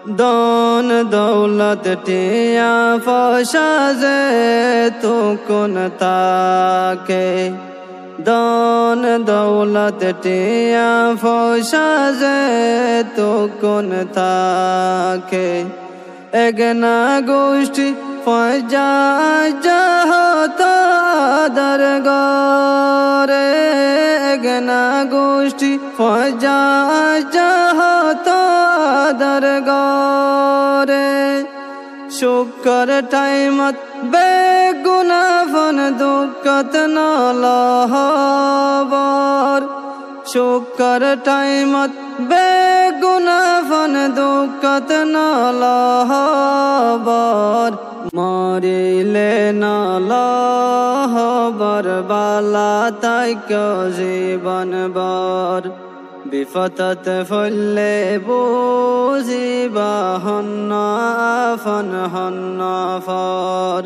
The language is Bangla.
দন দৌলত টিয়া ফসা যে তু কোন তাকে দন দৌলত টিয়া ফসা যে তু কোন তাকে এগনা গোষ্ঠী ফজা যাহত দরগরে এগনা গোষ্ঠী ফজা যাহত দরগরে শুকর টাইমত বেগুনা ফন দুঃখত নলহবর শুকর টাইমত বেগুনা ফন দুঃখত নলহবর মরিলে নলহবর বালা তাইক জীবন বর বিপতত ফুললে বুঝিবা হন্ন আফন হন্ন ফর।